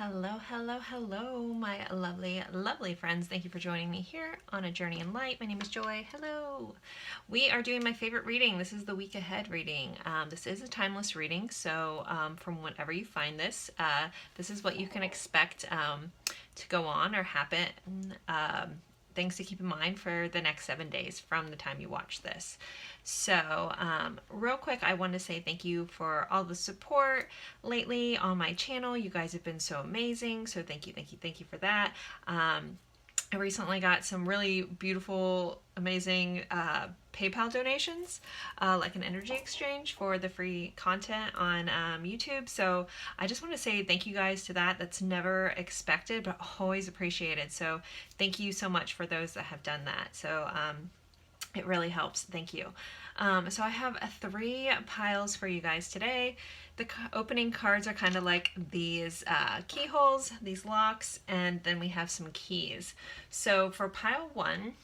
Hello, hello, hello, my lovely, lovely friends. Thank you for joining me here on A Journey in Light. My name is Joy. Hello. We are doing my favorite reading. This is the week ahead reading. This is a timeless reading, so from whenever you find this, this is what you can expect to go on or happen. Things to keep in mind for the next 7 days from the time you watch this. So real quick, I want to say thank you for all the support lately on my channel. You guys have been so amazing. So thank you, thank you, thank you for that. I recently got some really beautiful, amazing PayPal donations, like an energy exchange for the free content on YouTube. So I just want to say thank you guys to that. That's never expected, but always appreciated. So thank you so much for those that have done that. So it really helps. Thank you. So I have 3 piles for you guys today. The opening cards are kind of like these keyholes, these locks, and then we have some keys. So for pile 1,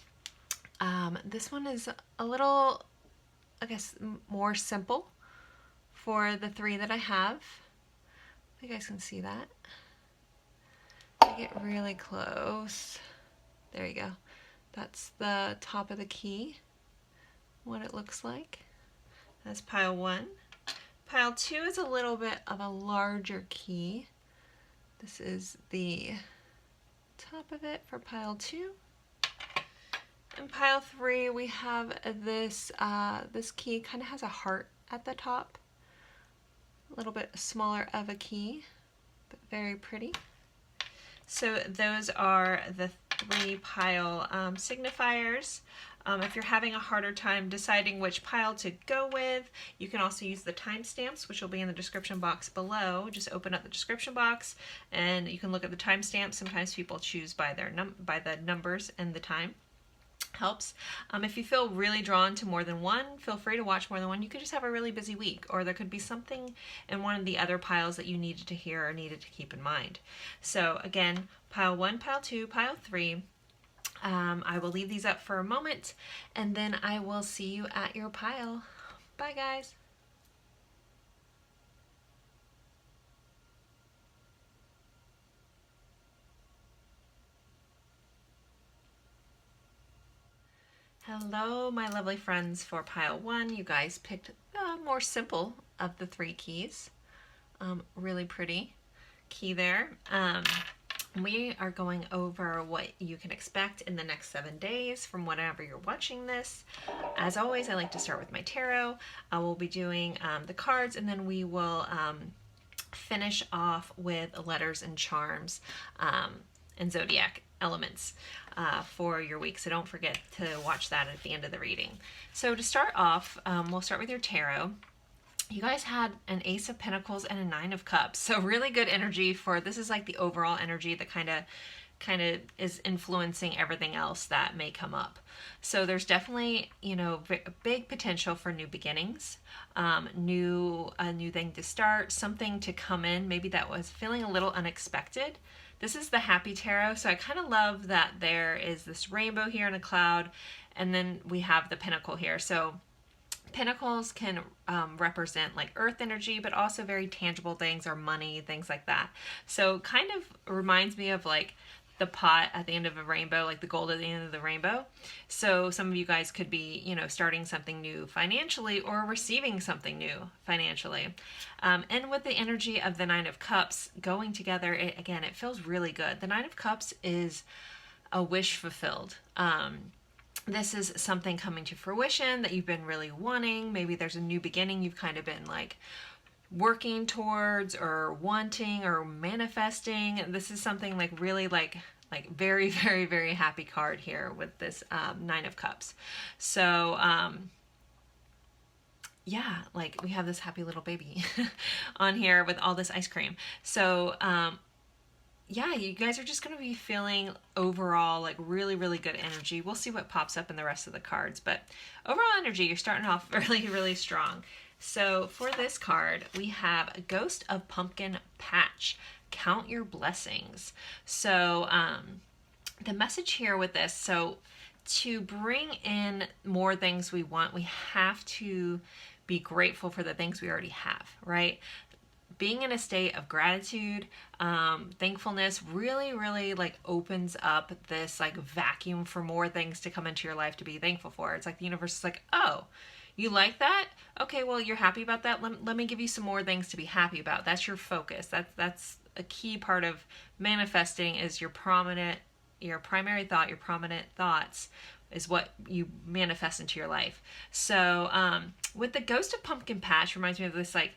this one is a little, I guess, more simple for the 3 that I have. You guys can see that. I get really close. There you go. That's the top of the key, what it looks like. That's pile 1. Pile 2 is a little bit of a larger key. This is the top of it for pile 2. In pile 3, we have this, this key kind of has a heart at the top. A little bit smaller of a key, but very pretty. So those are the 3 pile signifiers. If you're having a harder time deciding which pile to go with, you can also use the timestamps, which will be in the description box below. Just open up the description box and you can look at the timestamps. Sometimes people choose by their by the numbers and the time. Helps. If you feel really drawn to more than one, feel free to watch more than one. You could just have a really busy week, or there could be something in one of the other piles that you needed to hear or needed to keep in mind. So again, pile 1, pile 2, pile 3. I will leave these up for a moment, and then I will see you at your pile. Bye, guys. Hello, my lovely friends. For pile 1, you guys picked the more simple of the 3 keys. Really pretty key there. We are going over what you can expect in the next 7 days from whenever you're watching this. As always, I like to start with my tarot. I will be doing the cards, and then we will finish off with letters and charms and zodiac elements for your week. So don't forget to watch that at the end of the reading. So to start off, we'll start with your tarot. You guys had an Ace of Pentacles and a 9 of Cups. So really good energy for, this is like the overall energy that kind of is influencing everything else that may come up. So there's definitely, you know, big potential for new beginnings, a new thing to start, something to come in, maybe that was feeling a little unexpected. This is the Happy Tarot, so I kind of love that there is this rainbow here in a cloud, and then we have the Pentacle here. So Pentacles can represent like earth energy, but also very tangible things or money, things like that. So kind of reminds me of like the pot at the end of a rainbow, like the gold at the end of the rainbow. So some of you guys could be, you know, starting something new financially or receiving something new financially. And with the energy of the 9 of Cups going together, again, it feels really good. The 9 of Cups is a wish fulfilled. This is something coming to fruition that you've been really wanting. Maybe there's a new beginning you've kind of been like working towards or wanting or manifesting. This is something like really like very, very, very happy card here with this 9 of Cups. So yeah, like we have this happy little baby on here with all this ice cream. So yeah, you guys are just going to be feeling overall like really, really good energy. We'll see what pops up in the rest of the cards, but overall energy, you're starting off really, really strong. So for this card, we have a Ghost of Pumpkin Patch. Count your blessings. So the message here with this, so to bring in more things we want, we have to be grateful for the things we already have, right? being in a state of gratitude, thankfulness really like opens up this like vacuum for more things to come into your life to be thankful for. It's like the universe is like, oh, you like that? Okay, well, you're happy about that. Let me give you some more things to be happy about. That's your focus. That's a key part of manifesting, is your primary thought, your prominent thoughts is what you manifest into your life. So with the Ghost of Pumpkin Patch, reminds me of this like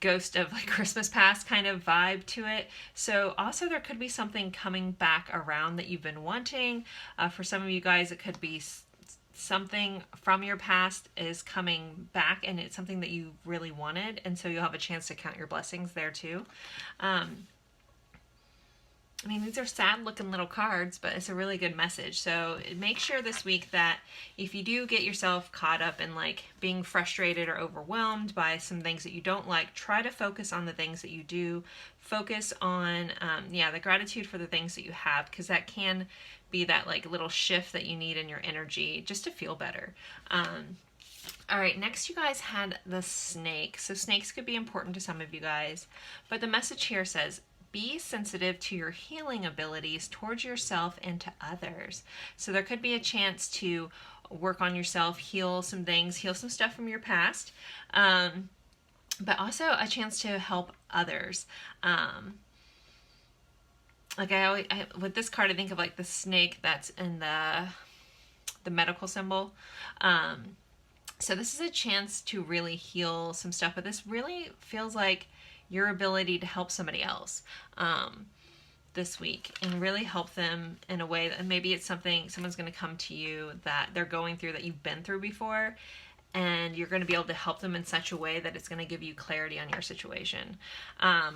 Ghost of like Christmas Past kind of vibe to it. So also there could be something coming back around that you've been wanting. For some of you guys, it could be something from your past is coming back, and it's something that you really wanted, and so you'll have a chance to count your blessings there too. I mean, these are sad looking little cards, but it's a really good message. So make sure this week that if you do get yourself caught up in like being frustrated or overwhelmed by some things that you don't like, try to focus on the things that you do. Focus on, the gratitude for the things that you have, because that can be that like little shift that you need in your energy just to feel better. All right, next you guys had the snake. So snakes could be important to some of you guys, but the message here says, be sensitive to your healing abilities towards yourself and to others. So there could be a chance to work on yourself, heal some things, heal some stuff from your past, but also a chance to help others. Like with this card, I think of like the snake that's in the medical symbol. So this is a chance to really heal some stuff, but this really feels like your ability to help somebody else this week and really help them in a way that maybe it's something someone's going to come to you that they're going through that you've been through before, and you're going to be able to help them in such a way that it's going to give you clarity on your situation.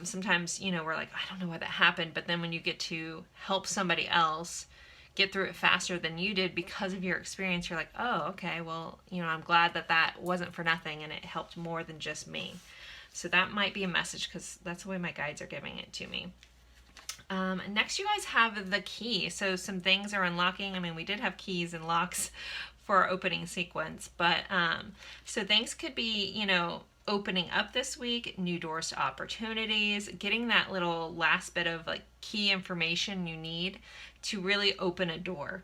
Sometimes, we're like, I don't know why that happened, but then when you get to help somebody else get through it faster than you did because of your experience, you're like, oh, okay, well, I'm glad that wasn't for nothing and it helped more than just me. So that might be a message, because that's the way my guides are giving it to me. Next, you guys have the key. So some things are unlocking. I mean, we did have keys and locks for our opening sequence, but so things could be, opening up this week, new doors to opportunities, getting that little last bit of like key information you need to really open a door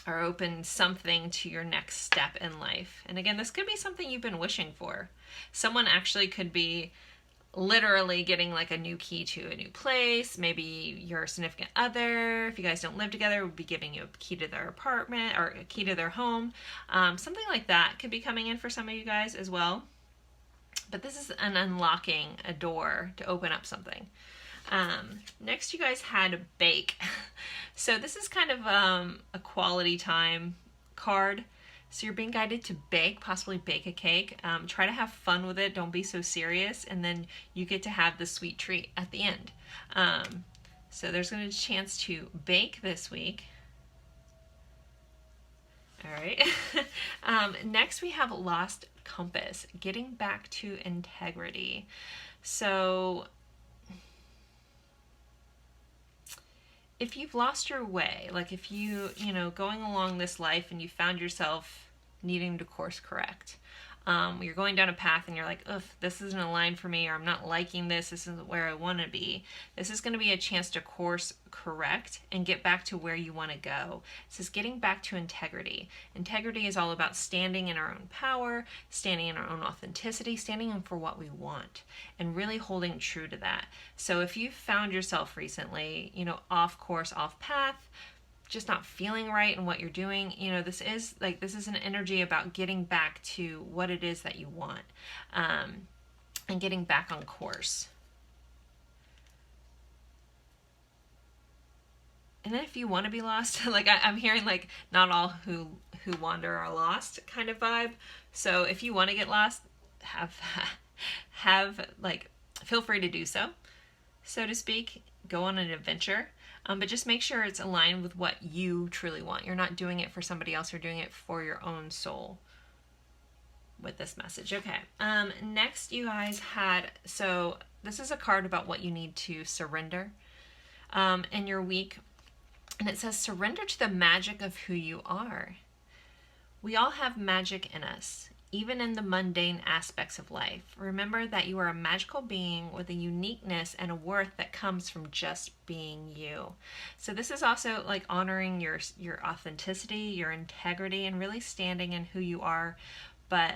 or open something to your next step in life. And again, this could be something you've been wishing for. Someone actually could be literally getting like a new key to a new place. Maybe your significant other, if you guys don't live together, would be giving you a key to their apartment or a key to their home. Something like that could be coming in for some of you guys as well. But this is an unlocking a door to open up something. Next, you guys had bake. So this is kind of a quality time card. So you're being guided to bake, possibly bake a cake. Try to have fun with it. Don't be so serious. And then you get to have the sweet treat at the end. So there's going to be a chance to bake this week. All right. Next, we have lost compass, getting back to integrity. So if you've lost your way, like if going along this life and you found yourself needing to course correct, you're going down a path and you're like, ugh, this isn't aligned for me, or I'm not liking this isn't where I want to be. This is going to be a chance to course correct and get back to where you want to go. This is getting back to integrity. Integrity is all about standing in our own power, standing in our own authenticity, standing in for what we want, and really holding true to that. So if you found yourself recently, off course, off path, just not feeling right in what you're doing, this is an energy about getting back to what it is that you want, and getting back on course. And then if you want to be lost, like I'm hearing like not all who wander are lost kind of vibe. So if you want to get lost, have like feel free to do so to speak. Go on an adventure. But just make sure it's aligned with what you truly want. You're not doing it for somebody else. You're doing it for your own soul with this message. Okay. Next, you guys had, so this is a card about what you need to surrender in your week. And it says, surrender to the magic of who you are. We all have magic in us. even in the mundane aspects of life. Remember that you are a magical being with a uniqueness and a worth that comes from just being you. So this is also like honoring your authenticity, your integrity, and really standing in who you are, but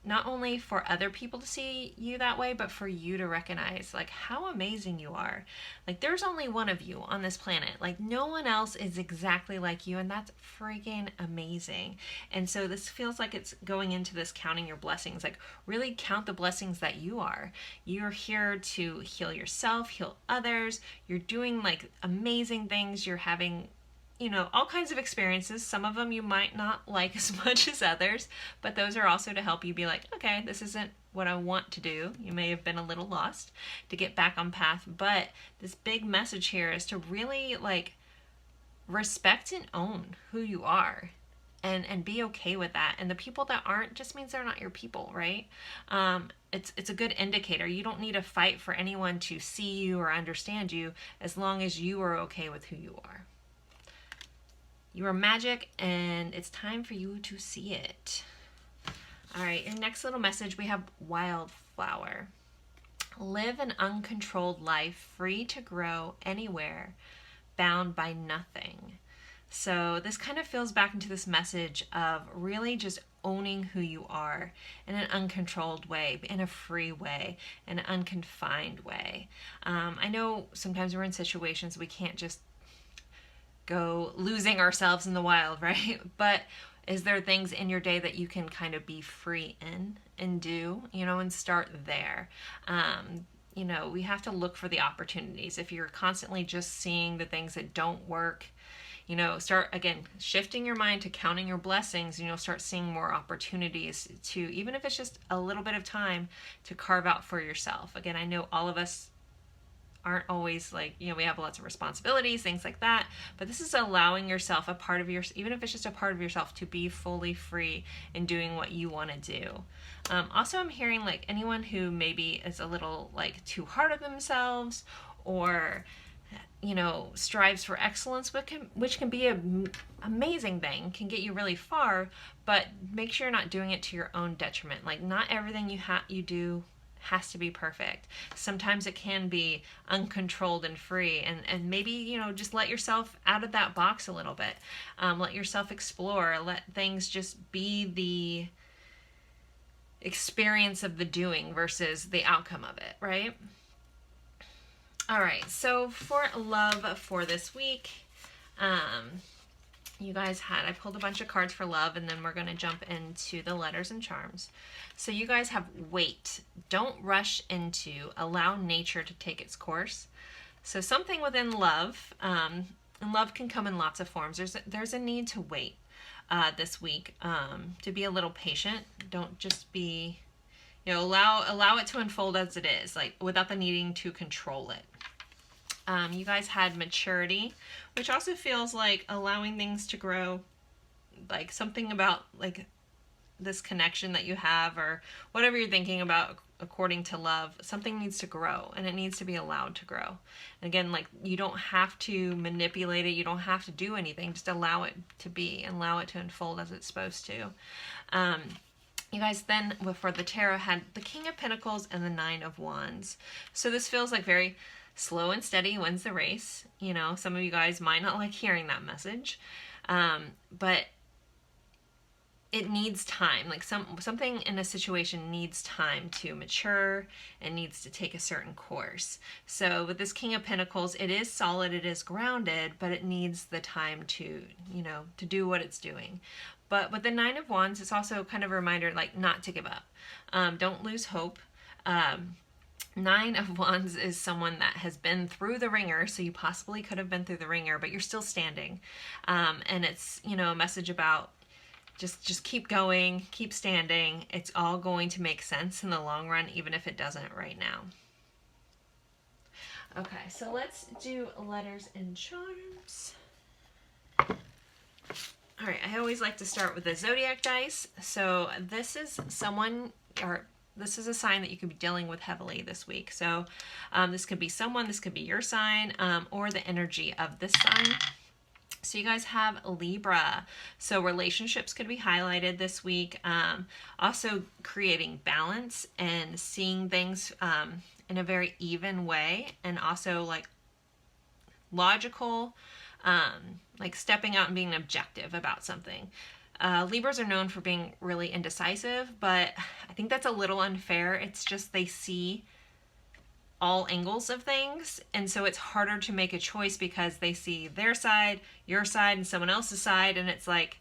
not only for other people to see you that way, but for you to recognize like how amazing you are. Like there's only one of you on this planet. Like no one else is exactly like you, and that's freaking amazing. And so this feels like it's going into this counting your blessings. Like really count the blessings that you are. You're here to heal yourself, heal others. You're doing like amazing things. You're having, you know, all kinds of experiences. Some of them you might not like as much as others, but those are also to help you be like, okay, this isn't what I want to do. You may have been a little lost to get back on path, but this big message here is to really like respect and own who you are and be okay with that. And the people that aren't just means they're not your people, right? It's a good indicator. You don't need to fight for anyone to see you or understand you as long as you are okay with who you are. You are magic, and it's time for you to see it. All right, your next little message, we have wildflower. Live an uncontrolled life, free to grow anywhere, bound by nothing. So this kind of feels back into this message of really just owning who you are in an uncontrolled way, in a free way, in an unconfined way. I know sometimes we're in situations we can't just go losing ourselves in the wild, right? But is there things in your day that you can kind of be free in and do, you know, and start there? You know, we have to look for the opportunities. If you're constantly just seeing the things that don't work, you know, start again shifting your mind to counting your blessings, and you'll start seeing more opportunities to, even if it's just a little bit of time to carve out for yourself. Again, I know all of us aren't always like, you know, we have lots of responsibilities, things like that, but this is allowing yourself a part of your, even if it's just a part of yourself, to be fully free in doing what you want to do. Also, I'm hearing like anyone who maybe is a little like too hard on themselves, or, you know, strives for excellence, which can be an amazing thing, can get you really far, but make sure you're not doing it to your own detriment. Like not everything you do has to be perfect. Sometimes it can be uncontrolled and free, and maybe, you know, just let yourself out of that box a little bit. Let yourself explore, let things just be the experience of the doing versus the outcome of it, right? All right, so for love for this week, you guys I pulled a bunch of cards for love, and then we're going to jump into the letters and charms. So you guys have wait. Don't rush into, allow nature to take its course. So something within love, and love can come in lots of forms. There's a need to wait this week, to be a little patient. Don't just be, you know, allow it to unfold as it is, like without the needing to control it. You guys had maturity, which also feels like allowing things to grow, like something about like this connection that you have, or whatever you're thinking about according to love, something needs to grow, and it needs to be allowed to grow. And again, like you don't have to manipulate it, you don't have to do anything, just allow it to be and allow it to unfold as it's supposed to. You guys then, for the tarot, had the King of Pentacles and the Nine of Wands. So this feels like very slow and steady wins the race. You know, some of you guys might not like hearing that message, but it needs time. Like something in a situation needs time to mature and needs to take a certain course. So with this King of Pentacles, it is solid, it is grounded, but it needs the time to, you know, to do what it's doing. But with the Nine of Wands, it's also kind of a reminder, like, not to give up. Don't lose hope. Nine of Wands is someone that has been through the ringer, so you possibly could have been through the ringer, but you're still standing. And it's, you know, a message about just keep going, keep standing. It's all going to make sense in the long run, even if it doesn't right now. Okay, so let's do letters and charms. All right, I always like to start with the zodiac dice. So this is someone, or this is a sign that you could be dealing with heavily this week. So this could be someone, this could be your sign, or the energy of this sign. So you guys have Libra. So relationships could be highlighted this week. Also creating balance and seeing things in a very even way, and also like logical, like stepping out and being objective about something. Libras are known for being really indecisive, but I think that's a little unfair. It's just they see all angles of things, and so it's harder to make a choice because they see their side, your side, and someone else's side, and it's like,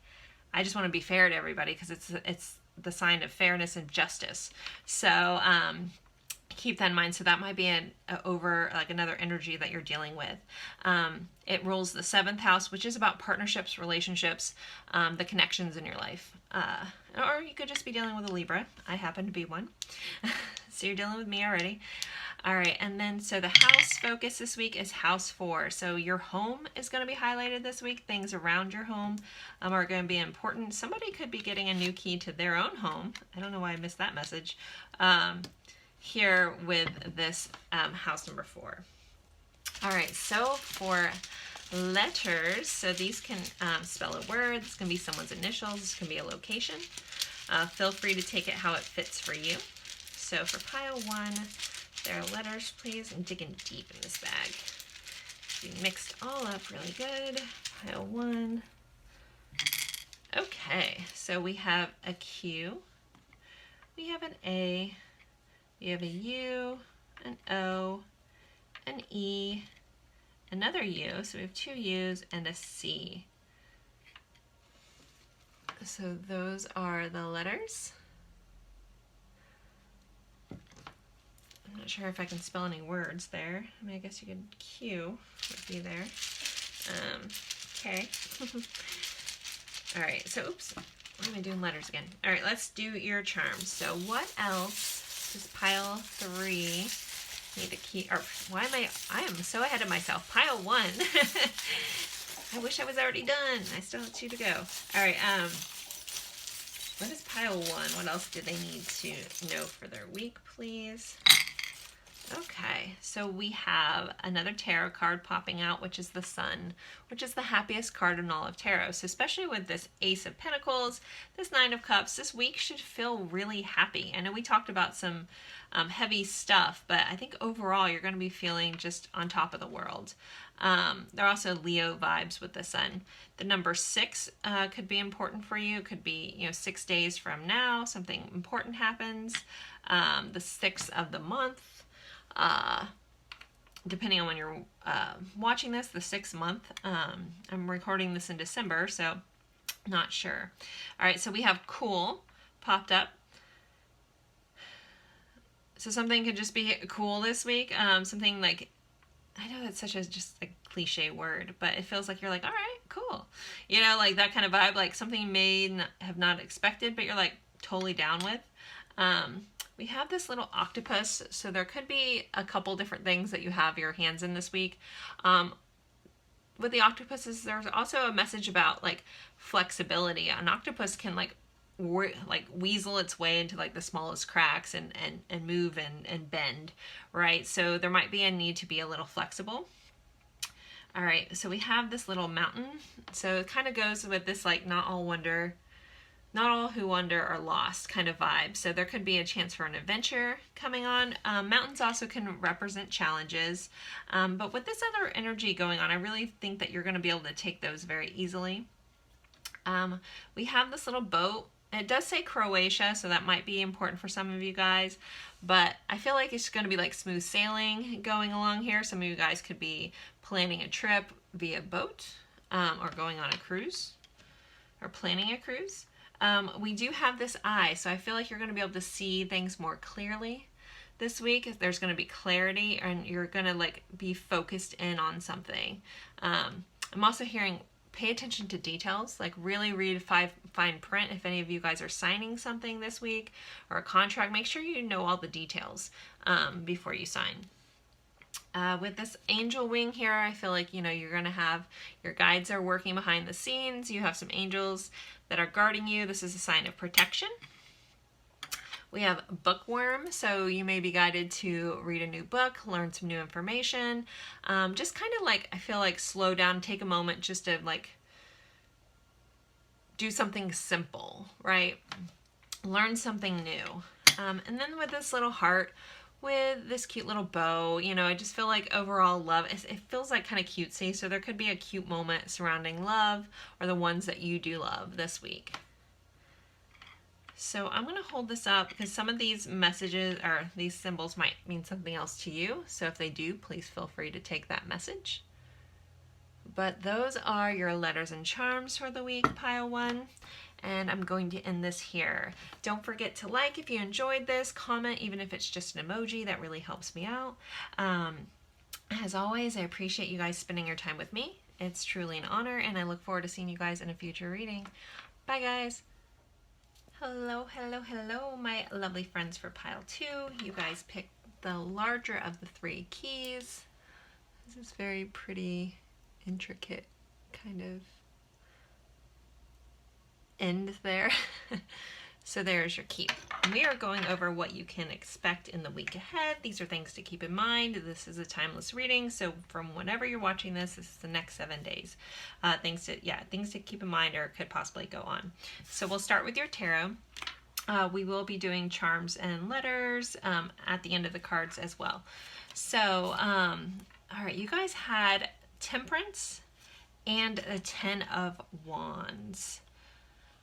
I just want to be fair to everybody because it's the sign of fairness and justice. So keep that in mind. So that might be over like another energy that you're dealing with. It rules the 7th house, which is about partnerships, relationships, the connections in your life. Or you could just be dealing with a Libra. I happen to be one. So you're dealing with me already. All right, and then so the house focus this week is house 4. So your home is going to be highlighted this week. Things around your home are going to be important. Somebody could be getting a new key to their own home. I don't know why I missed that message. Here with this house number 4. All right, so for letters, so these can spell a word. This can be someone's initials. This can be a location. Feel free to take it how it fits for you. So for pile 1, there are letters, please. I'm digging deep in this bag. We mixed all up really good. Pile 1. Okay, so we have a Q. We have an A. We have a U, an O, an E, another U. So we have 2 U's and a C. So those are the letters. I'm not sure if I can spell any words there. I mean, I guess you could Q would be there. Okay. All right, so oops, why am I doing letters again? All right, let's do your charms. So what else does pile 3 need to keep, or why am I am so ahead of myself. Pile 1. I wish I was already done. I still have 2 to go. All right, what is pile 1? What else do they need to know for their week, please? Okay, so we have another tarot card popping out, which is the Sun, which is the happiest card in all of tarot. So especially with this Ace of Pentacles, this 9 of Cups, this week should feel really happy. I know we talked about some heavy stuff, but I think overall you're going to be feeling just on top of the world. There are also Leo vibes with the Sun. The number 6 could be important for you. It could be, 6 days from now, something important happens. The 6th of the month. Depending on when you're watching this, the 6th month. I'm recording this in December, so not sure. All right, so we have cool popped up. So something could just be cool this week. Something like, I know that's such a just a cliche word, but it feels like you're like, all right, cool. Like that kind of vibe, like something you may have not expected, but you're like totally down with. We have this little octopus, so there could be a couple different things that you have your hands in this week. With the octopuses, there's also a message about like flexibility. An octopus can like weasel its way into like the smallest cracks and move and bend, right? So there might be a need to be a little flexible. All right, so we have this little mountain. So it kind of goes with this like not all who wander are lost kind of vibe. So there could be a chance for an adventure coming on. Mountains also can represent challenges. But with this other energy going on, I really think that you're going to be able to take those very easily. We have this little boat. It does say Croatia, so that might be important for some of you guys. But I feel like it's going to be like smooth sailing going along here. Some of you guys could be planning a trip via boat or going on a cruise or planning a cruise. We do have this eye, so I feel like you're going to be able to see things more clearly this week. There's going to be clarity, and you're going to like be focused in on something. I'm also hearing pay attention to details, like really read fine print. If any of you guys are signing something this week or a contract, make sure you know all the details before you sign. With this angel wing here, I feel like, you're going to have your guides are working behind the scenes. You have some angels that are guarding you. This is a sign of protection. We have bookworm, so you may be guided to read a new book, learn some new information. Just kind of like, I feel like slow down, take a moment just to like do something simple, right? Learn something new. And then with this little heart, with this cute little bow, you know, I just feel like overall love, it feels like kind of cutesy. So there could be a cute moment surrounding love or the ones that you do love this week. So I'm going to hold this up because some of these messages or these symbols might mean something else to you. So if they do, please feel free to take that message. But those are your letters and charms for the week, pile one. And I'm going to end this here. Don't forget to like if you enjoyed this, comment even if it's just an emoji, that really helps me out. As always, I appreciate you guys spending your time with me. It's truly an honor, and I look forward to seeing you guys in a future reading. Bye guys. Hello, hello, hello, my lovely friends for pile two. You guys picked the larger of the three keys. This is very pretty, intricate kind of end there. So there's your key. We are going over what you can expect in the week ahead. These are things to keep in mind. This is a timeless reading, so from whenever you're watching this is the next 7 days. Things to keep in mind or could possibly go on. So we'll start with your tarot. We will be doing charms and letters at the end of the cards as well. So, all right, you guys had Temperance and a 10 of Wands.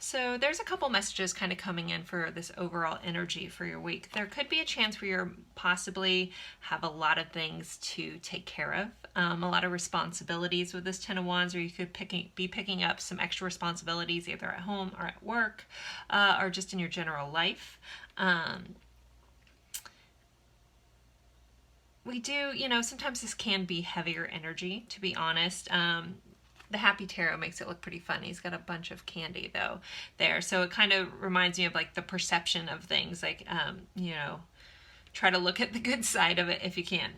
So there's a couple messages kind of coming in for this overall energy for your week. There could be a chance where you're possibly have a lot of things to take care of, a lot of responsibilities with this 10 of Wands, or you could be picking up some extra responsibilities either at home or at work, or just in your general life. We do, you know, sometimes this can be heavier energy, to be honest. The Happy Tarot makes it look pretty fun. He's got a bunch of candy though there. So it kind of reminds me of like the perception of things, like, you know, try to look at the good side of it if you can.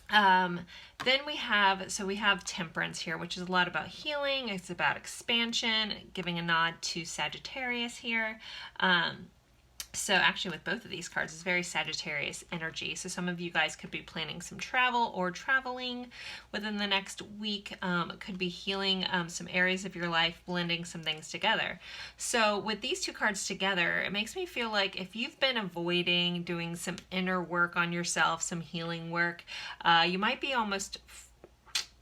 Then we have Temperance here, which is a lot about healing. It's about expansion, giving a nod to Sagittarius here. So actually with both of these cards, it's very Sagittarius energy. So some of you guys could be planning some travel or traveling within the next week. It could be healing some areas of your life, blending some things together. So with these two cards together, it makes me feel like if you've been avoiding doing some inner work on yourself, some healing work, you might be almost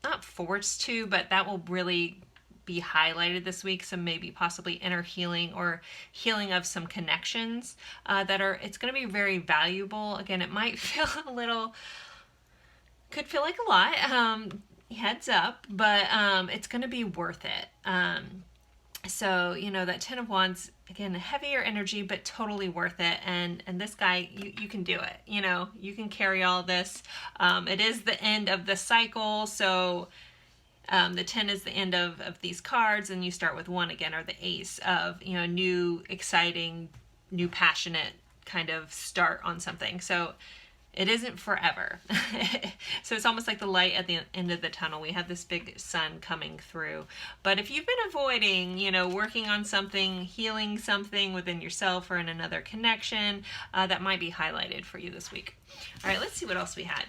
not forced to, but that will really be highlighted this week. Some maybe possibly inner healing or healing of some connections it's going to be very valuable. Again, it might feel could feel like a lot, heads up, but it's going to be worth it. So, you know, that 10 of Wands, again, heavier energy, but totally worth it. And this guy, you can do it. You know, you can carry all this. It is the end of the cycle, so the 10 is the end of these cards, and you start with 1 again, or the ace of, you know, new, exciting, new, passionate kind of start on something. So it isn't forever. So it's almost like the light at the end of the tunnel. We have this big sun coming through. But if you've been avoiding, you know, working on something, healing something within yourself or in another connection, that might be highlighted for you this week. All right, let's see what else we had.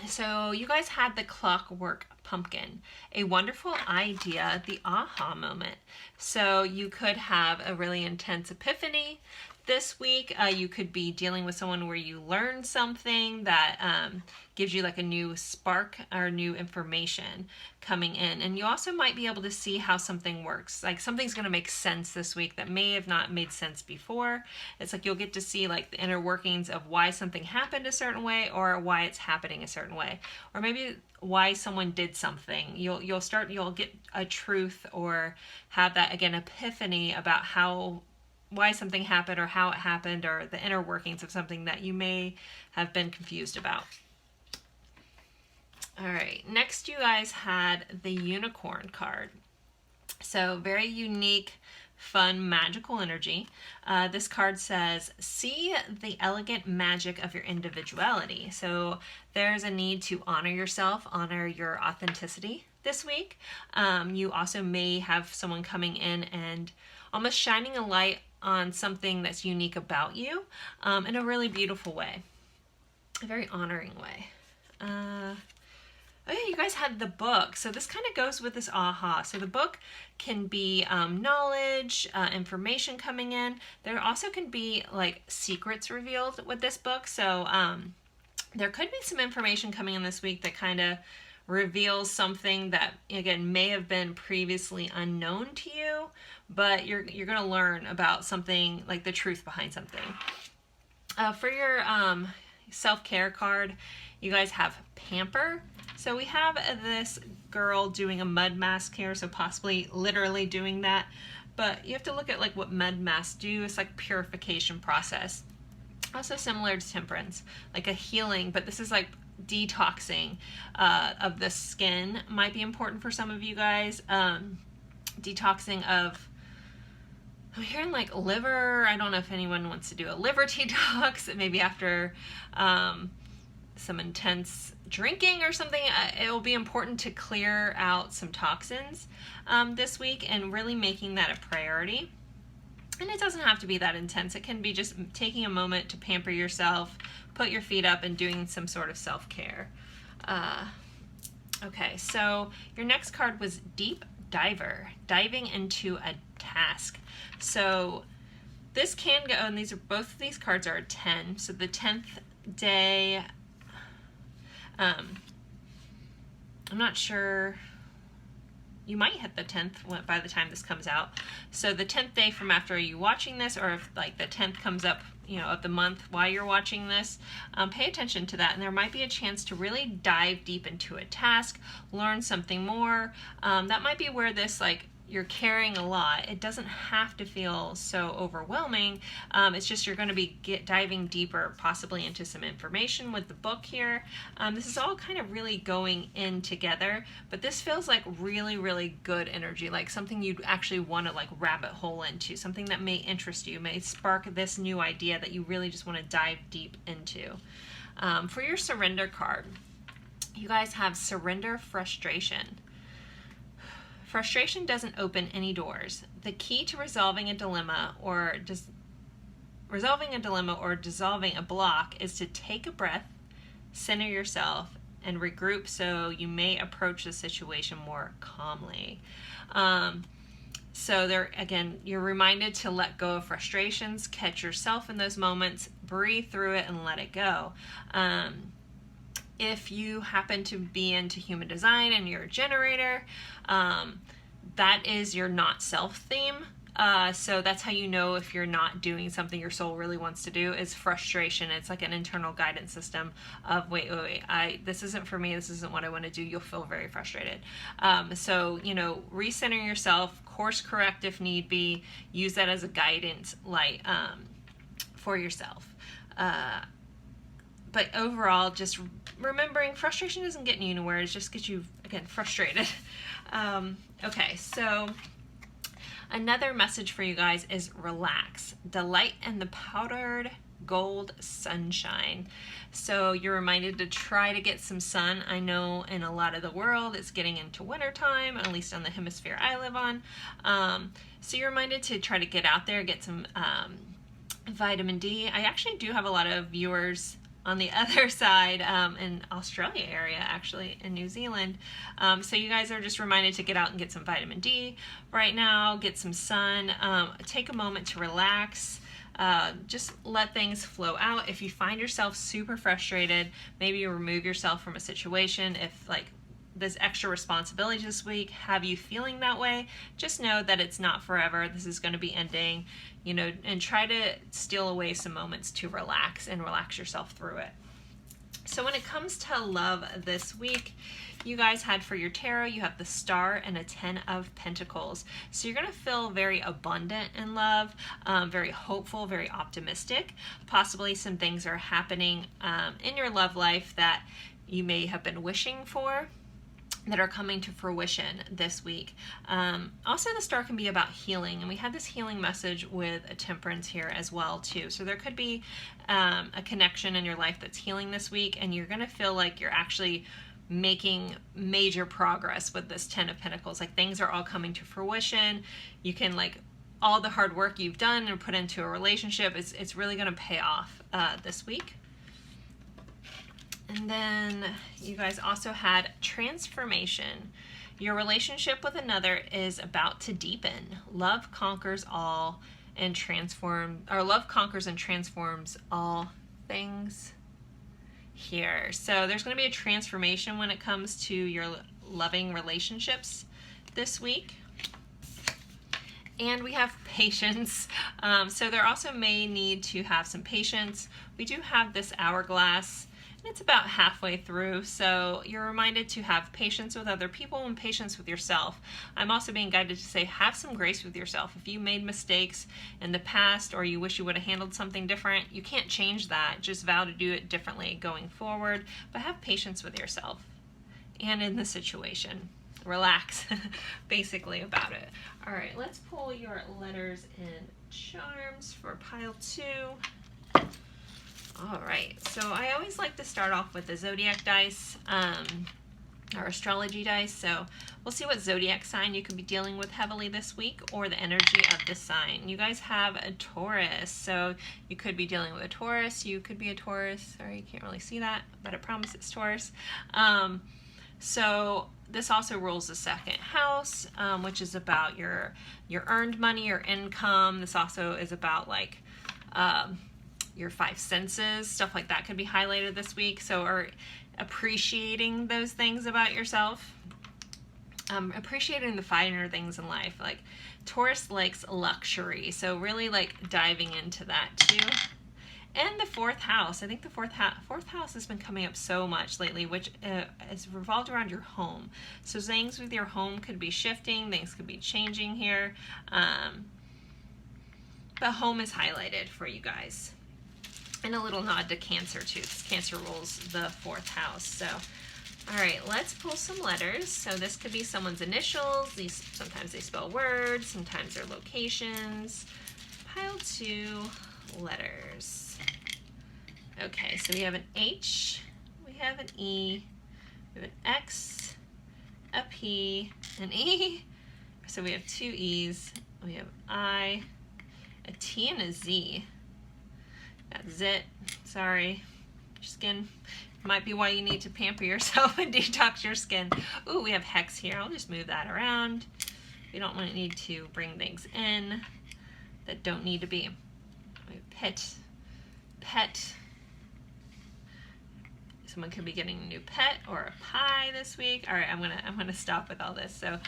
So you guys had the Clockwork Pumpkin, a wonderful idea, the aha moment. So you could have a really intense epiphany this week. You could be dealing with someone where you learn something that gives you like a new spark or new information coming in. And you also might be able to see how something works. Like something's going to make sense this week that may have not made sense before. It's like you'll get to see like the inner workings of why something happened a certain way or why it's happening a certain way. Or maybe why someone did something. You'll get a truth or have that, again, epiphany about why something happened or how it happened or the inner workings of something that you may have been confused about. All right, next you guys had the Unicorn card. So very unique, fun, magical energy. This card says, see the elegant magic of your individuality. So there's a need to honor yourself, honor your authenticity this week. You also may have someone coming in and almost shining a light on something that's unique about you in a really beautiful way, a very honoring way. Oh yeah, you guys had the book. So this kind of goes with this aha. So the book can be knowledge, information coming in. There also can be like secrets revealed with this book. So there could be some information coming in this week that kind of reveals something that, again, may have been previously unknown to you, but you're going to learn about something, like the truth behind something. For your self-care card, you guys have pamper. So we have this girl doing a mud mask here, so possibly literally doing that, but you have to look at like what mud masks do. It's like purification process. Also similar to temperance, like a healing, but this is like detoxing of the skin might be important for some of you guys. Detoxing of, I'm hearing like liver. I don't know if anyone wants to do a liver detox, maybe after some intense drinking or something. It will be important to clear out some toxins this week and really making that a priority. And it doesn't have to be that intense. It can be just taking a moment to pamper yourself, put your feet up, and doing some sort of self-care. Okay, so your next card was Deep Diver, diving into a task. So this can go, and both of these cards are a 10. So the 10th day, I'm not sure. You might hit the 10th by the time this comes out. So the 10th day from after you watching this, or if like the 10th comes up, you know, of the month while you're watching this, pay attention to that. And there might be a chance to really dive deep into a task, learn something more. That might be where this, like, you're carrying a lot. It doesn't have to feel so overwhelming. It's just you're going to be diving deeper, possibly into some information with the book here. This is all kind of really going in together, but this feels like really, really good energy, like something you'd actually want to like rabbit hole into, something that may interest you, may spark this new idea that you really just want to dive deep into. For your surrender card, you guys have surrender frustration. Frustration doesn't open any doors. The key to resolving a dilemma or dissolving a block is to take a breath, center yourself, and regroup so you may approach the situation more calmly. So there, again, you're reminded to let go of frustrations, catch yourself in those moments, breathe through it, and let it go. If you happen to be into human design and you're a generator, that is your not self theme. So that's how you know if you're not doing something your soul really wants to do, is frustration. It's like an internal guidance system of wait, this isn't for me, this isn't what I want to do. You'll feel very frustrated. So, you know, recenter yourself, course correct if need be, use that as a guidance light for yourself. But overall, just remembering frustration doesn't get you anywhere. It just gets you, again, frustrated. Okay, so another message for you guys is relax. Delight in the powdered gold sunshine. So you're reminded to try to get some sun. I know in a lot of the world it's getting into winter time, at least on the hemisphere I live on. So you're reminded to try to get out there, get some vitamin D. I actually do have a lot of viewers on the other side in Australia area, actually, in New Zealand. So you guys are just reminded to get out and get some vitamin D right now, get some sun, take a moment to relax, just let things flow out. If you find yourself super frustrated, maybe you remove yourself from a situation. If like this extra responsibility this week have you feeling that way, just know that it's not forever. This is going to be ending, you know, and try to steal away some moments to relax and relax yourself through it. So when it comes to love this week, you guys had for your tarot, you have the Star and a 10 of Pentacles. So you're going to feel very abundant in love, very hopeful, very optimistic. Possibly some things are happening in your love life that you may have been wishing for, that are coming to fruition this week. Also, the Star can be about healing, and we had this healing message with a Temperance here as well too. So there could be a connection in your life that's healing this week, and you're gonna feel like you're actually making major progress with this 10 of Pentacles. Like things are all coming to fruition. You can like all the hard work you've done and put into a relationship, it's really going to pay off this week. And then you guys also had transformation. Your relationship with another is about to deepen. Love conquers all and love conquers and transforms all things here. So there's going to be a transformation when it comes to your loving relationships this week. And we have patience. So there also may need to have some patience. We do have this hourglass. It's about halfway through, so you're reminded to have patience with other people and patience with yourself. I'm also being guided to say have some grace with yourself. If you made mistakes in the past or you wish you would have handled something different, you can't change that. Just vow to do it differently going forward, but have patience with yourself and in the situation. Relax, basically, about it. All right, let's pull your letters and charms for pile 2. All right, so I always like to start off with the zodiac dice, or astrology dice. So we'll see what zodiac sign you could be dealing with heavily this week, or the energy of the sign. You guys have a Taurus, so you could be dealing with a Taurus. You could be a Taurus. Sorry, you can't really see that, but I promise it's Taurus. So this also rules the second house, which is about your earned money, your income. This also is about like your 5 senses, stuff like that could be highlighted this week. So, or appreciating those things about yourself, appreciating the finer things in life. Like Taurus likes luxury, so really like diving into that too. And the 4th house, I think the fourth house has been coming up so much lately, which is revolved around your home. So things with your home could be shifting, things could be changing here. The home is highlighted for you guys. And a little nod to Cancer too, because Cancer rules the 4th house. So, all right, let's pull some letters. So this could be someone's initials. Sometimes they spell words, sometimes they're locations. Pile 2 letters. Okay, so we have an H, we have an E, we have an X, a P, an E. So we have 2 E's. We have I, a T, and a Z. That's it. Sorry. Your skin might be why you need to pamper yourself and detox your skin. Ooh, we have hex here. I'll just move that around. We don't need to bring things in that don't need to be. We have pet. Someone could be getting a new pet or a pie this week. All right, I'm gonna stop with all this. So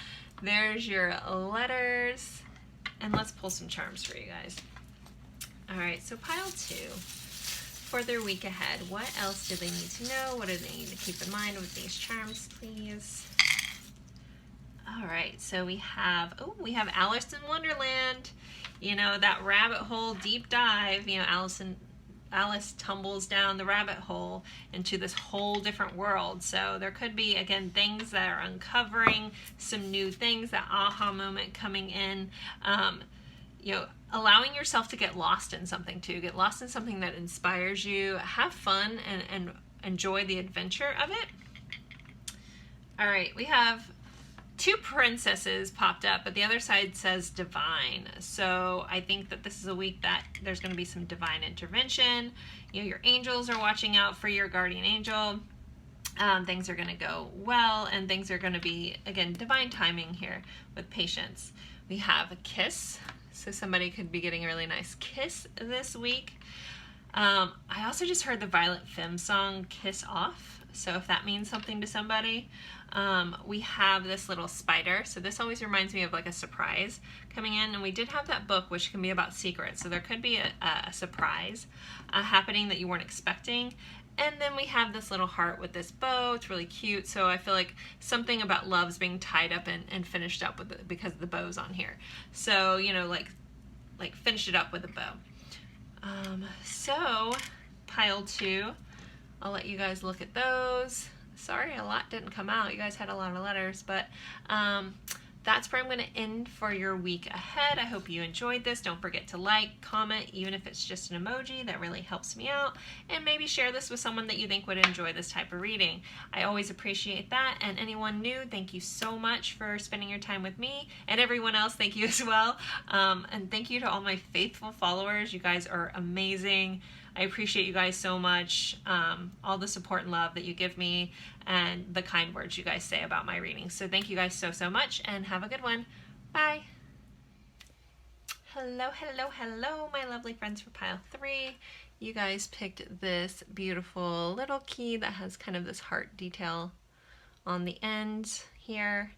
there's your letters, and let's pull some charms for you guys. All right, so pile 2 for their week ahead. What else do they need to know? What do they need to keep in mind with these charms, please? All right, so we have Alice in Wonderland. You know, that rabbit hole deep dive. You know, Alice tumbles down the rabbit hole into this whole different world. So there could be, again, things that are uncovering some new things, that aha moment coming in. You know, allowing yourself to get lost in something too. Get lost in something that inspires you. Have fun and enjoy the adventure of it. All right, we have 2 princesses popped up, but the other side says divine. So I think that this is a week that there's going to be some divine intervention. You know, your angels are watching out for your guardian angel. Things are going to go well, and things are going to be, again, divine timing here with patience. We have a kiss. So somebody could be getting a really nice kiss this week. I also just heard the Violet Femme song, Kiss Off. So if that means something to somebody. We have this little spider. So this always reminds me of like a surprise coming in. And we did have that book, which can be about secrets. So there could be a surprise happening that you weren't expecting. And then we have this little heart with this bow. It's really cute. So I feel like something about love's being tied up and finished up with it because the bow's on here. So, you know, like finish it up with a bow. So pile 2, I'll let you guys look at those. Sorry, a lot didn't come out. You guys had a lot of letters, but that's where I'm going to end for your week ahead. I hope you enjoyed this. Don't forget to like, comment, even if it's just an emoji. That really helps me out. And maybe share this with someone that you think would enjoy this type of reading. I always appreciate that. And anyone new, thank you so much for spending your time with me. And everyone else, thank you as well. And thank you to all my faithful followers. You guys are amazing. I appreciate you guys so much, all the support and love that you give me and the kind words you guys say about my readings. So thank you guys so, so much and have a good one. Bye. Hello, hello, hello, my lovely friends for pile 3. You guys picked this beautiful little key that has kind of this heart detail on the end here.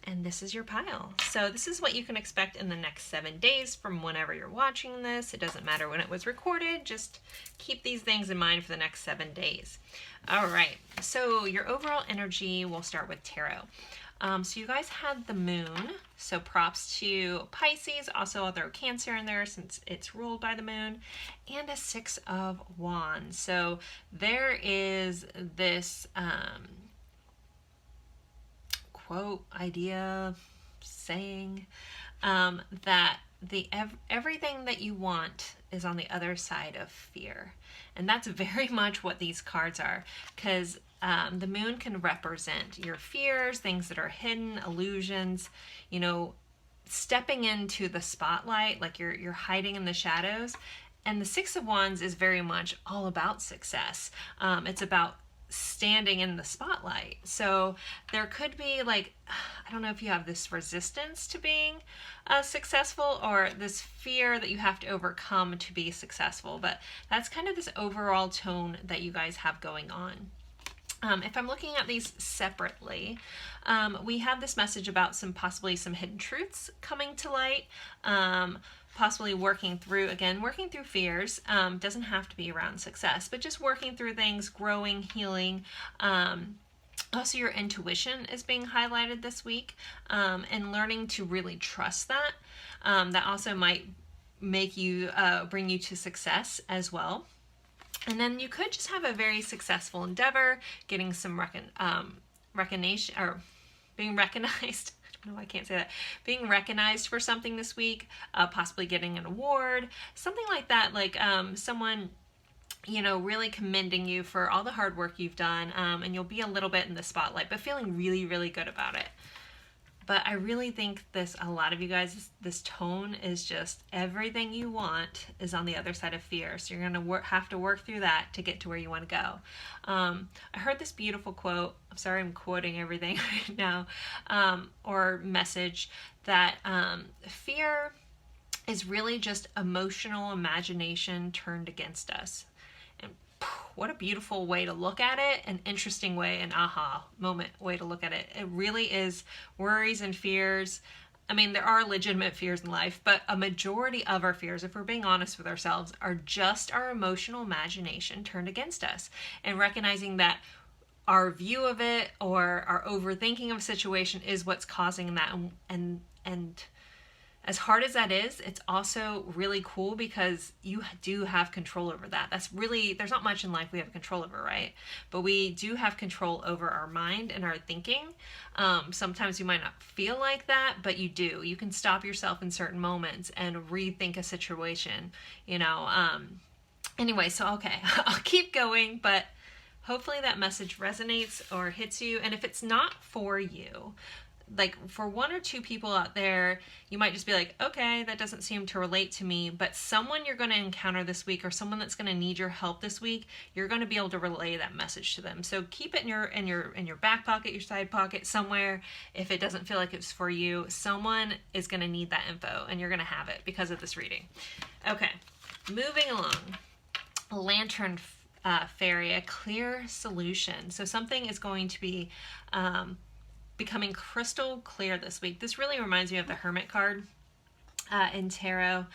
And this is your pile. So this is what you can expect in the next 7 days from whenever you're watching this. It doesn't matter when it was recorded. Just keep these things in mind for the next 7 days. All right. So your overall energy, we'll start with tarot. So you guys had the moon. So props to Pisces. Also, I'll throw Cancer in there since it's ruled by the moon. And a 6 of Wands. So there is this... quote, idea, saying that everything that you want is on the other side of fear. And that's very much what these cards are, because the moon can represent your fears, things that are hidden, illusions, you know, stepping into the spotlight, like you're hiding in the shadows. And the 6 of Wands is very much all about success. It's about standing in the spotlight. So there could be like, I don't know if you have this resistance to being successful or this fear that you have to overcome to be successful, but that's kind of this overall tone that you guys have going on. If I'm looking at these separately, we have this message about possibly some hidden truths coming to light, possibly working through fears. Doesn't have to be around success, but just working through things, growing, healing. Also, your intuition is being highlighted this week, and learning to really trust that. That also might make you, bring you to success as well. And then you could just have a very successful endeavor, getting some recognition or being recognized. I don't know, I can't say that. Being recognized for something this week, possibly getting an award, something like that. Like someone, you know, really commending you for all the hard work you've done, and you'll be a little bit in the spotlight, but feeling really, really good about it. But I really think a lot of you guys, this tone is just everything you want is on the other side of fear. So you're going to have to work through that to get to where you want to go. I heard this beautiful quote. I'm sorry, I'm quoting everything right now, or message that fear is really just emotional imagination turned against us. What a beautiful way to look at it, an interesting way, an aha moment way to look at it. It really is worries and fears. I mean, there are legitimate fears in life, but a majority of our fears, if we're being honest with ourselves, are just our emotional imagination turned against us. And recognizing that our view of it or our overthinking of a situation is what's causing that. And as hard as that is, it's also really cool because you do have control over that. There's not much in life we have control over, right? But we do have control over our mind and our thinking. Sometimes you might not feel like that, but you do. You can stop yourself in certain moments and rethink a situation, you know. Anyway, so okay, I'll keep going, but hopefully that message resonates or hits you. And if it's not for you, like for 1 or 2 people out there, you might just be like, okay, that doesn't seem to relate to me, but someone you're going to encounter this week or someone that's going to need your help this week, you're going to be able to relay that message to them. So keep it in your back pocket, your side pocket, somewhere. If it doesn't feel like it's for you, someone is going to need that info and you're going to have it because of this reading. Okay, moving along. Lantern Fairy, a clear solution. So something is going to be becoming crystal clear this week. This really reminds me of the Hermit card in tarot,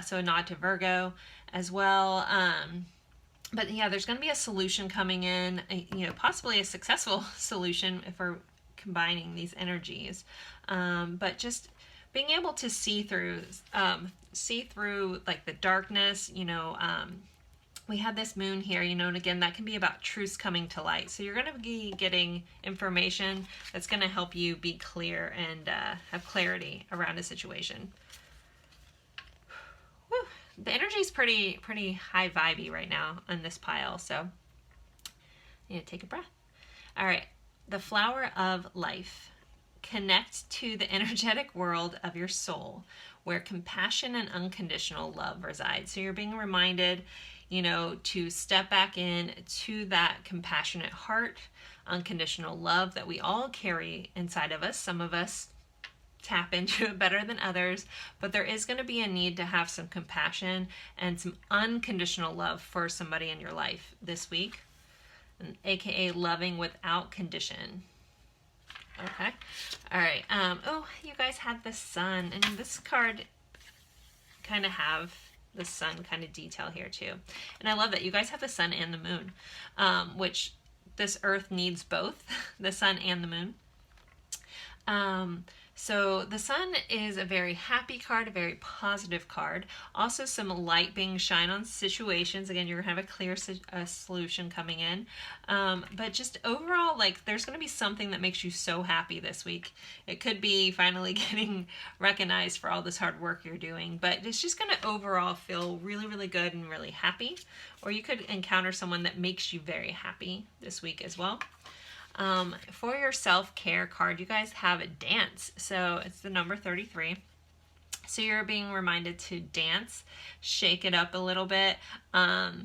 so a nod to Virgo as well. But yeah, there's going to be a solution coming in, you know, possibly a successful solution if we're combining these energies. But just being able to see through like the darkness, you know, we had this moon here, you know, and again, that can be about truths coming to light. So you're going to be getting information that's going to help you be clear and have clarity around a situation. Whew. The energy is pretty high vibey right now on this pile, so you need to take a breath. All right, the flower of life. Connect to the energetic world of your soul, where compassion and unconditional love reside. So you're being reminded, you know, to step back in to that compassionate heart, unconditional love that we all carry inside of us. Some of us tap into it better than others, but there is going to be a need to have some compassion and some unconditional love for somebody in your life this week, and aka loving without condition. Okay. All right. Oh, you guys had the sun, and this card kind of have the sun kind of detail here too. And I love that you guys have the sun and the moon, which this earth needs both, the sun and the moon. So the sun is a very happy card, a very positive card. Also some light being shined on situations. Again, you're gonna have a clear solution coming in. But just overall, like, there's gonna be something that makes you so happy this week. It could be finally getting recognized for all this hard work you're doing, but it's just gonna overall feel really, really good and really happy. Or you could encounter someone that makes you very happy this week as well. For your self-care card, you guys have a dance. So it's the number 33. So you're being reminded to dance, shake it up a little bit, have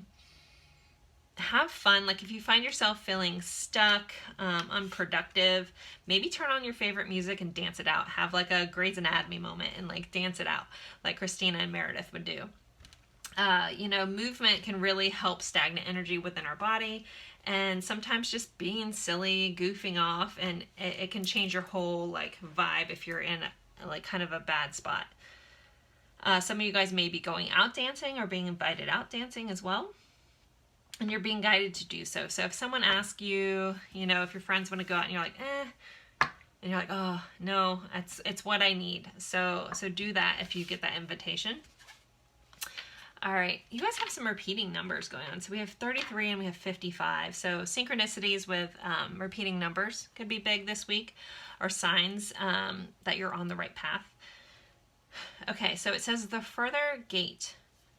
fun. Like if you find yourself feeling stuck, unproductive, maybe turn on your favorite music and dance it out. Have like a Grey's Anatomy moment and like dance it out like Christina and Meredith would do. You know, movement can really help stagnant energy within our body. And sometimes just being silly, goofing off, and it can change your whole like vibe if you're in like kind of a bad spot. Some of you guys may be going out dancing or being invited out dancing as well. And you're being guided to do so. So if someone asks you, you know, if your friends want to go out and you're like, and you're like, oh no, it's what I need. So do that if you get that invitation. All right, you guys have some repeating numbers going on. So we have 33 and we have 55. So synchronicities with repeating numbers could be big this week, or signs that you're on the right path. Okay, so it says the further gate,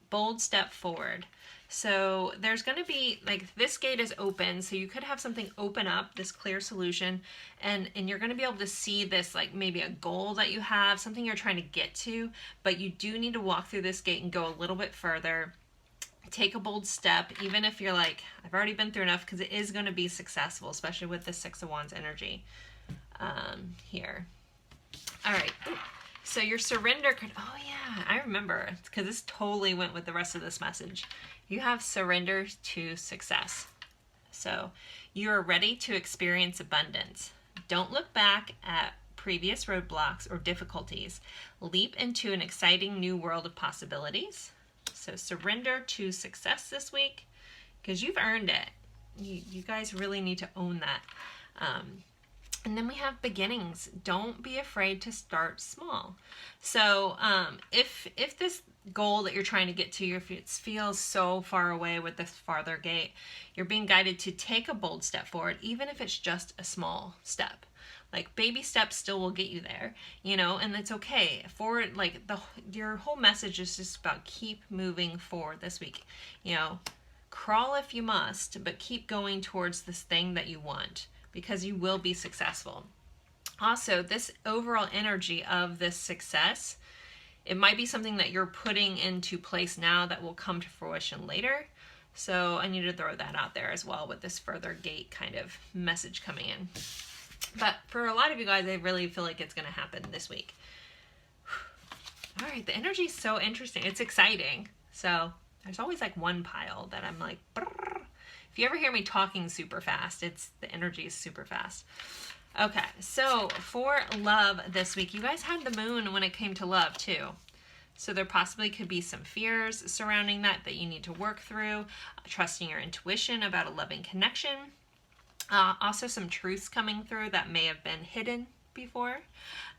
bold step forward. So there's going to be, like, this gate is open, so you could have something open up, this clear solution, and you're going to be able to see this, like maybe a goal that you have, something you're trying to get to, but you do need to walk through this gate and go a little bit further. Take a bold step, even if you're like, I've already been through enough, because it is going to be successful, especially with the Six of Wands energy here. All right. Ooh. So your surrender card, oh yeah, I remember, because this totally went with the rest of this message. You have surrender to success. So you are ready to experience abundance. Don't look back at previous roadblocks or difficulties. Leap into an exciting new world of possibilities. So surrender to success this week, because you've earned it. You guys really need to own that. And then we have beginnings. Don't be afraid to start small. So if this goal that you're trying to get to, if it feels so far away with this farther gate, you're being guided to take a bold step forward, even if it's just a small step. Like baby steps still will get you there, you know, and it's okay. Forward, like your whole message is just about keep moving forward this week. You know, crawl if you must, but keep going towards this thing that you want, because you will be successful. Also, this overall energy of this success, it might be something that you're putting into place now that will come to fruition later. So I need to throw that out there as well with this further gate kind of message coming in. But for a lot of you guys, I really feel like it's going to happen this week. All right, the energy is so interesting. It's exciting. So there's always like one pile that I'm like, brrr. If you ever hear me talking super fast, the energy is super fast. Okay, so for love this week, you guys had the moon when it came to love too. So there possibly could be some fears surrounding that you need to work through, trusting your intuition about a loving connection. Also some truths coming through that may have been hidden before.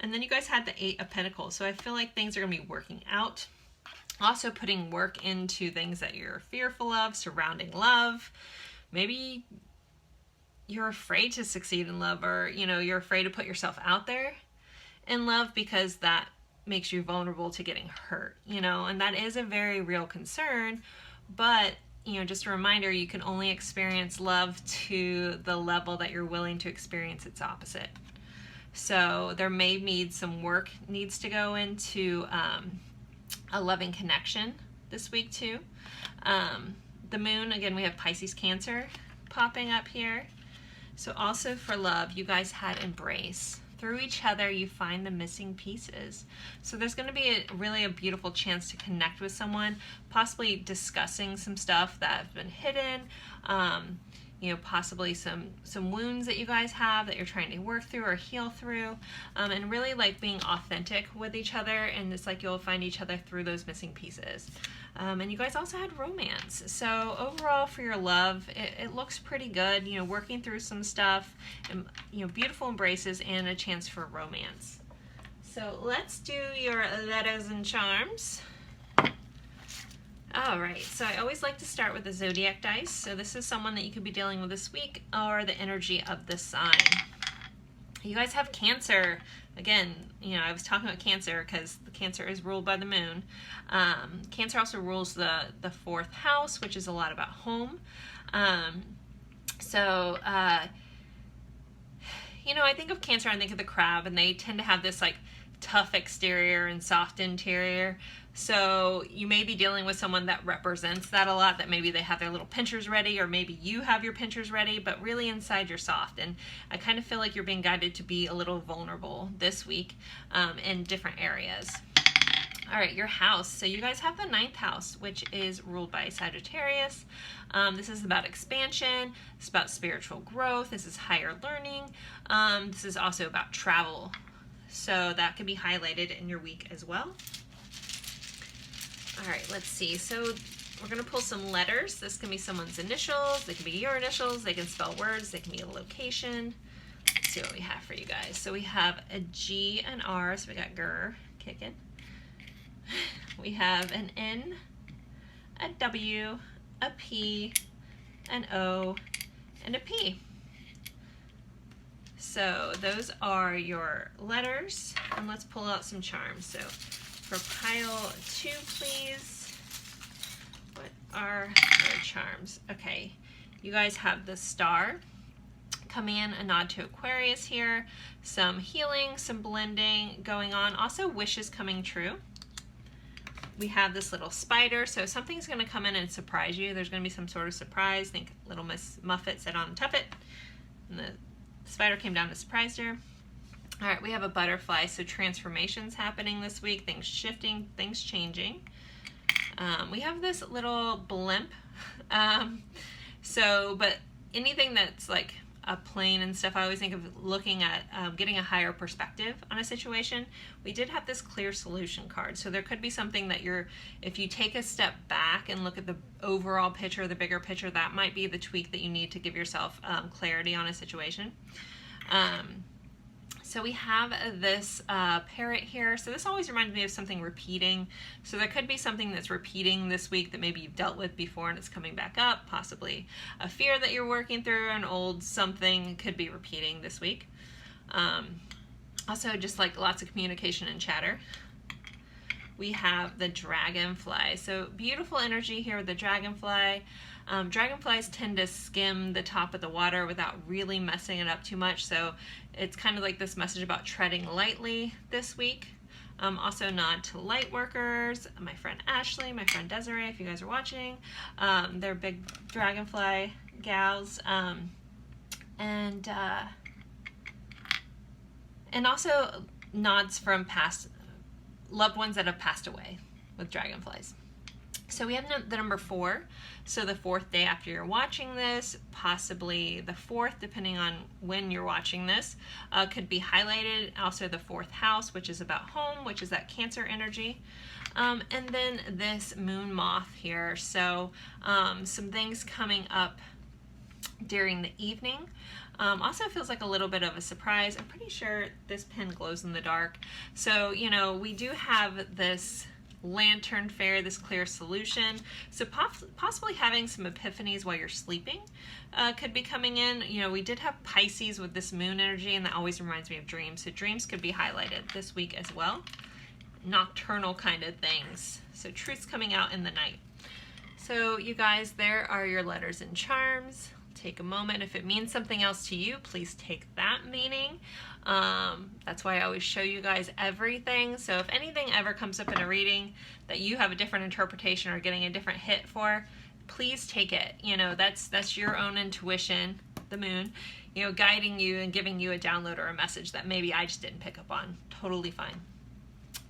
And then you guys had the 8 of Pentacles. So I feel like things are going to be working out. Also putting work into things that you're fearful of, surrounding love. Maybe you're afraid to succeed in love, or, you know, you're afraid to put yourself out there in love because that makes you vulnerable to getting hurt, you know, and that is a very real concern. But, you know, just a reminder, you can only experience love to the level that you're willing to experience its opposite. So there may need some work needs to go into a loving connection this week too. The moon, again, we have Pisces, Cancer popping up here. So also for love, you guys had embrace. Through each other, you find the missing pieces. So there's going to be really a beautiful chance to connect with someone, possibly discussing some stuff that have been hidden, you know, possibly some wounds that you guys have that you're trying to work through or heal through, and really like being authentic with each other, and it's like you'll find each other through those missing pieces. And you guys also had romance. So overall for your love, it looks pretty good, you know, working through some stuff, and, you know, beautiful embraces and a chance for romance. So let's do your letters and charms. All right, so I always like to start with the zodiac dice. So this is someone that you could be dealing with this week, or the energy of the sign. You guys have Cancer. Again, you know, I was talking about Cancer because the Cancer is ruled by the moon. Cancer also rules the fourth house, which is a lot about home. You know, I think of Cancer, I think of the crab, and they tend to have this like tough exterior and soft interior. So you may be dealing with someone that represents that a lot, that maybe they have their little pinchers ready, or maybe you have your pinchers ready, but really inside you're soft. And I kind of feel like you're being guided to be a little vulnerable this week in different areas. All right, your house. So you guys have the 9th house, which is ruled by Sagittarius. This is about expansion. It's about spiritual growth. This is higher learning. This is also about travel. So that could be highlighted in your week as well. All right, let's see. So we're going to pull some letters. This can be someone's initials. They can be your initials. They can spell words. They can be a location. Let's see what we have for you guys. So we have a G and R. So we got Grr kicking. We have an N, a W, a P, an O, and a P. So those are your letters. And let's pull out some charms. So for pile 2, please. What are your charms? Okay, you guys have the star coming in, a nod to Aquarius here. Some healing, some blending going on. Also wishes coming true. We have this little spider, so something's going to come in and surprise you. There's going to be some sort of surprise. Think little Miss Muffet sat on Tuffet, and the spider came down and surprised her. All right, we have a butterfly, so transformations happening this week, things shifting, things changing. We have this little blimp. But anything that's like a plane and stuff, I always think of looking at getting a higher perspective on a situation. We did have this clear solution card, so there could be something that if you take a step back and look at the overall picture, the bigger picture, that might be the tweak that you need to give yourself clarity on a situation. So we have this parrot here. So this always reminds me of something repeating. So there could be something that's repeating this week that maybe you've dealt with before and it's coming back up. Possibly a fear that you're working through, an old something could be repeating this week. Also just like lots of communication and chatter. We have the dragonfly. So beautiful energy here with the dragonfly. Dragonflies tend to skim the top of the water without really messing it up too much. So it's kind of like this message about treading lightly this week. Also nod to light workers, my friend Ashley, my friend Desiree, if you guys are watching. They're big dragonfly gals. And also nods from past loved ones that have passed away with dragonflies. So we have the number 4. So the 4th day after you're watching this, possibly the 4th, depending on when you're watching this, could be highlighted. Also the 4th house, which is about home, which is that Cancer energy. And then this moon moth here. So some things coming up during the evening. Also feels like a little bit of a surprise. I'm pretty sure this pen glows in the dark. So, you know, we do have this lantern fairy, this clear solution. So possibly having some epiphanies while you're sleeping could be coming in. You know, we did have Pisces with this moon energy, and that always reminds me of dreams. So dreams could be highlighted this week as well. Nocturnal kind of things. So truths coming out in the night. So you guys, there are your letters and charms. Take a moment. If it means something else to you, please take that meaning. That's why I always show you guys everything. So if anything ever comes up in a reading that you have a different interpretation or getting a different hit for, please take it. You know, that's your own intuition, the moon, you know, guiding you and giving you a download or a message that maybe I just didn't pick up on. Totally fine.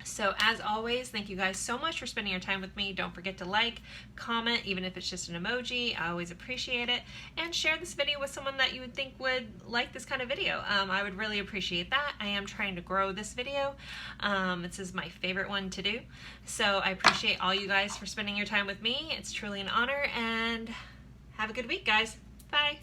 So as always, thank you guys so much for spending your time with me. Don't forget to like, comment, even if it's just an emoji. I always appreciate it. And share this video with someone that you would think would like this kind of video. I would really appreciate that. I am trying to grow this video. This is my favorite one to do. So I appreciate all you guys for spending your time with me. It's truly an honor, and have a good week, guys. Bye.